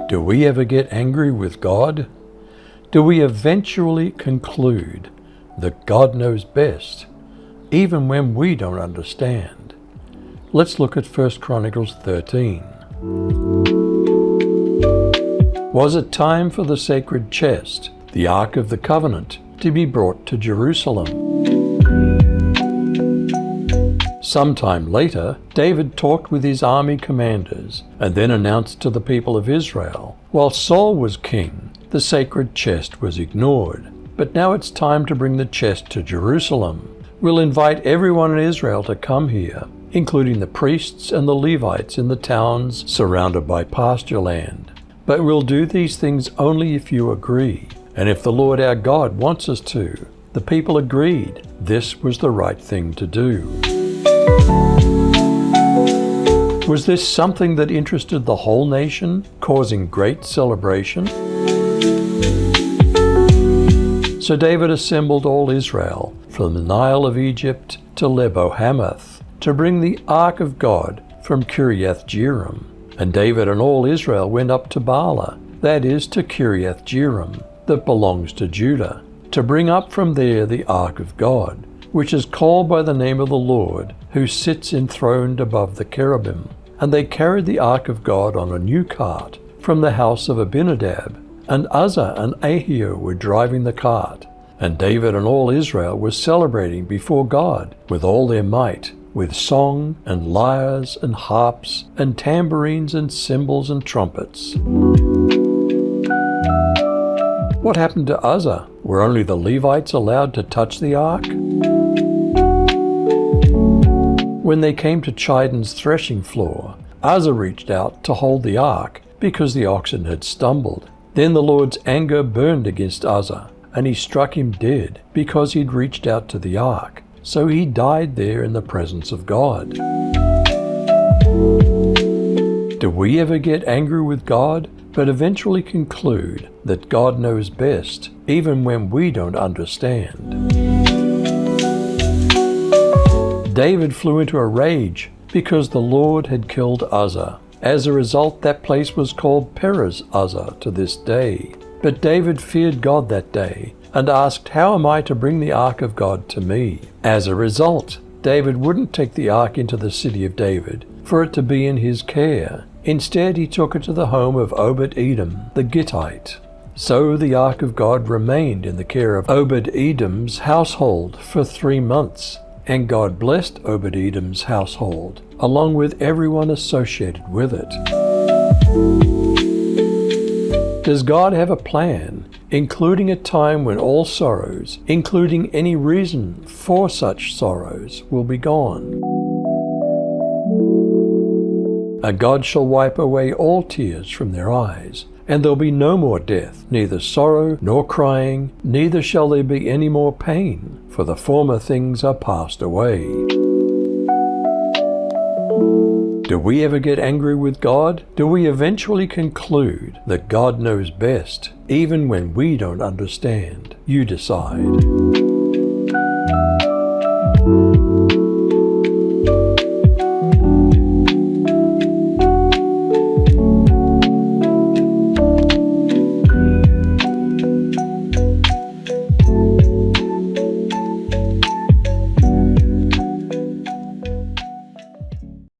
Do we ever get angry with God? Do we eventually conclude that God knows best, even when we don't understand? Let's look at 1 Chronicles 13. Was it time for the sacred chest, the Ark of the Covenant, to be brought to Jerusalem? Sometime later, David talked with his army commanders and then announced to the people of Israel, while Saul was king, the sacred chest was ignored. But now it's time to bring the chest to Jerusalem. We'll invite everyone in Israel to come here, including the priests and the Levites in the towns surrounded by pasture land. But we'll do these things only if you agree, and if the Lord our God wants us to. The people agreed this was the right thing to do. Was this something that interested the whole nation, causing great celebration? So David assembled all Israel, from the Nile of Egypt to Lebo-Hamath, to bring the ark of God from Kiriath-Jearim. And David and all Israel went up to Baalah, that is, to Kiriath-Jearim, that belongs to Judah, to bring up from there the ark of God, which is called by the name of the Lord, who sits enthroned above the cherubim. And they carried the ark of God on a new cart from the house of Abinadab, and Uzzah and Ahio were driving the cart. And David and all Israel were celebrating before God with all their might, with song and lyres and harps and tambourines and cymbals and trumpets. What happened to Uzzah? Were only the Levites allowed to touch the ark? When they came to Chidon's threshing floor, Uzzah reached out to hold the ark because the oxen had stumbled. Then the Lord's anger burned against Uzzah, and he struck him dead because he'd reached out to the ark. So he died there in the presence of God. Do we ever get angry with God, but eventually conclude that God knows best, even when we don't understand? David flew into a rage because the Lord had killed Uzzah. As a result, that place was called Perez Uzzah to this day. But David feared God that day and asked, "How am I to bring the ark of God to me?" As a result, David wouldn't take the ark into the city of David for it to be in his care. Instead, he took it to the home of Obed-Edom, the Gittite. So the ark of God remained in the care of Obed-Edom's household for 3 months. And God blessed Obed-Edom's household, along with everyone associated with it. Does God have a plan, including a time when all sorrows, including any reason for such sorrows, will be gone? And God shall wipe away all tears from their eyes, and there'll be no more death, neither sorrow nor crying, neither shall there be any more pain, for the former things are passed away. Do we ever get angry with God? Do we eventually conclude that God knows best, even when we don't understand? You decide.